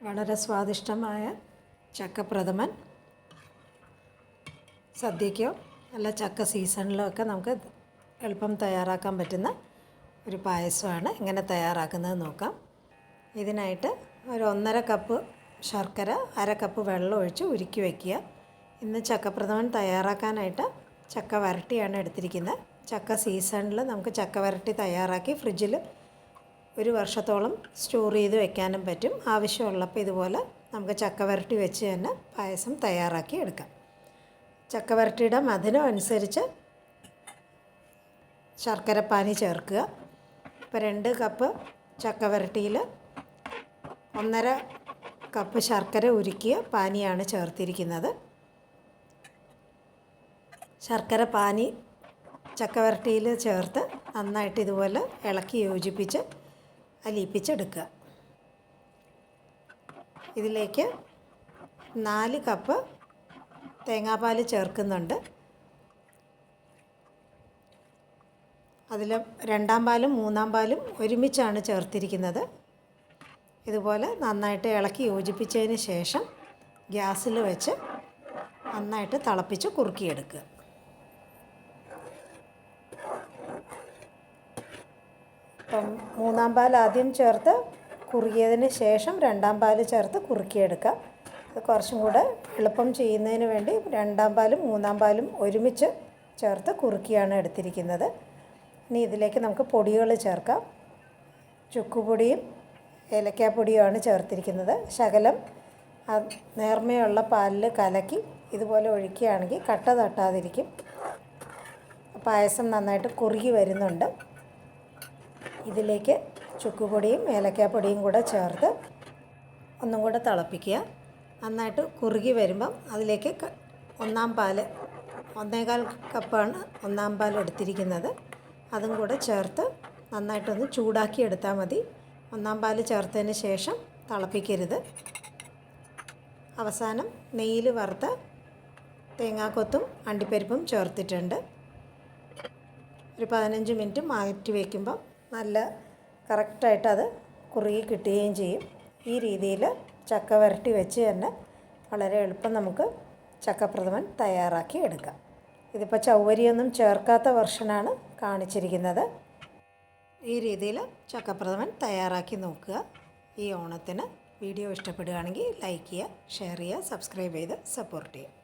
വളരെ സ്വാദിഷ്ടമായ ചക്കപ്രഥമൻ സദ്യയ്ക്കോ അല്ല ചക്ക സീസണിലോ ഒക്കെ നമുക്ക് എളുപ്പം തയ്യാറാക്കാൻ പറ്റുന്ന ഒരു പായസമാണ്. എങ്ങനെ തയ്യാറാക്കുന്നത് നോക്കാം. ഇതിനായിട്ട് ഒരു 1.5 കപ്പ് ശർക്കര, 1/2 കപ്പ് വെള്ളം ഒഴിച്ച് ഉരുക്കി വയ്ക്കുക. ഇന്ന് ചക്കപ്രഥമൻ തയ്യാറാക്കാനായിട്ട് ചക്ക വരട്ടിയാണ് എടുത്തിരിക്കുന്നത്. ചക്ക സീസണിൽ നമുക്ക് ചക്ക വരട്ടി തയ്യാറാക്കി ഫ്രിഡ്ജിൽ 1 വർഷത്തോളം സ്റ്റോർ ചെയ്ത് വെക്കാനും പറ്റും. ആവശ്യമുള്ളപ്പോൾ ഇതുപോലെ നമുക്ക് ചക്ക വരട്ടി വെച്ച് തന്നെ പായസം തയ്യാറാക്കി എടുക്കാം. ചക്ക വരട്ടിയുടെ മധുരം അനുസരിച്ച് ശർക്കരപ്പാനി ചേർക്കുക. ഇപ്പോൾ 2 കപ്പ് ചക്ക വരട്ടിയിൽ 1.5 കപ്പ് ശർക്കര ഉരുക്കിയ പാനിയാണ് ചേർത്തിരിക്കുന്നത്. ശർക്കര പാനി ചക്ക വരട്ടിയിൽ ചേർത്ത് നന്നായിട്ട് ഇതുപോലെ ഇളക്കി യോജിപ്പിച്ച് അലിയിപ്പിച്ചെടുക്കുക. ഇതിലേക്ക് 4 കപ്പ് തേങ്ങാപ്പാൽ ചേർക്കുന്നുണ്ട്. അതിൽ 2-ാം പാലും 3-ാം പാലും ഒരുമിച്ചാണ് ചേർത്തിരിക്കുന്നത്. ഇതുപോലെ നന്നായിട്ട് ഇളക്കി യോജിപ്പിച്ചതിന് ശേഷം ഗ്യാസിൽ വെച്ച് നന്നായിട്ട് തിളപ്പിച്ച് കുറുക്കിയെടുക്കുക. ഇപ്പം 3-ാം പാൽ ആദ്യം ചേർത്ത് കുറുകിയതിന് ശേഷം 2-ാം പാൽ ചേർത്ത് കുറുക്കിയെടുക്കാം. അത് കുറച്ചും കൂടെ എളുപ്പം ചെയ്യുന്നതിന് വേണ്ടി 2-ാം പാലും 3-ാം പാലും ഒരുമിച്ച് ചേർത്ത് കുറുക്കിയാണ് എടുത്തിരിക്കുന്നത്. ഇനി ഇതിലേക്ക് നമുക്ക് പൊടികൾ ചേർക്കാം. ചുക്കുപൊടിയും ഏലക്കാപ്പൊടിയുമാണ് ചേർത്തിരിക്കുന്നത്. ശകലം നേർമയുള്ള പാലിൽ കലക്കി ഇതുപോലെ ഒഴിക്കുകയാണെങ്കിൽ കട്ട തട്ടാതിരിക്കും. പായസം നന്നായിട്ട് കുറുകി വരുന്നുണ്ട്. ഇതിലേക്ക് ചുക്കുപൊടിയും ഏലക്കാപ്പൊടിയും കൂടെ ചേർത്ത് ഒന്നും കൂടെ തിളപ്പിക്കുക. നന്നായിട്ട് കുറുകി വരുമ്പം അതിലേക്ക് 1-ാം പാൽ 1.25 കപ്പാണ് 1-ാം പാൽ എടുത്തിരിക്കുന്നത്. അതും കൂടെ ചേർത്ത് നന്നായിട്ടൊന്ന് ചൂടാക്കി എടുത്താൽ മതി. 1-ാം പാൽ ചേർത്തതിന് ശേഷം തിളപ്പിക്കരുത്. അവസാനം നെയ്യിൽ വറുത്ത തേങ്ങാക്കൊത്തും അണ്ടിപ്പരിപ്പും ചേർത്തിട്ടുണ്ട്. ഒരു 15 മിനിറ്റ് മാറ്റി വയ്ക്കുമ്പോൾ നല്ല കറക്റ്റായിട്ട് അത് കുറുകി കിട്ടുകയും ചെയ്യും. ഈ രീതിയിൽ ചക്ക വരട്ടി വെച്ച് തന്നെ വളരെ എളുപ്പം നമുക്ക് ചക്കപ്രഥമൻ തയ്യാറാക്കി എടുക്കാം. ഇതിപ്പോൾ ചവ്വരിയൊന്നും ചേർക്കാത്ത വെർഷനാണ് കാണിച്ചിരിക്കുന്നത്. ഈ രീതിയിൽ ചക്കപ്രഥമൻ തയ്യാറാക്കി നോക്കുക. ഈ ഓണത്തിന് വീഡിയോ ഇഷ്ടപ്പെടുകയാണെങ്കിൽ ലൈക്ക് ചെയ്യുക, ഷെയർ ചെയ്യുക, സബ്സ്ക്രൈബ് ചെയ്ത് സപ്പോർട്ട് ചെയ്യുക.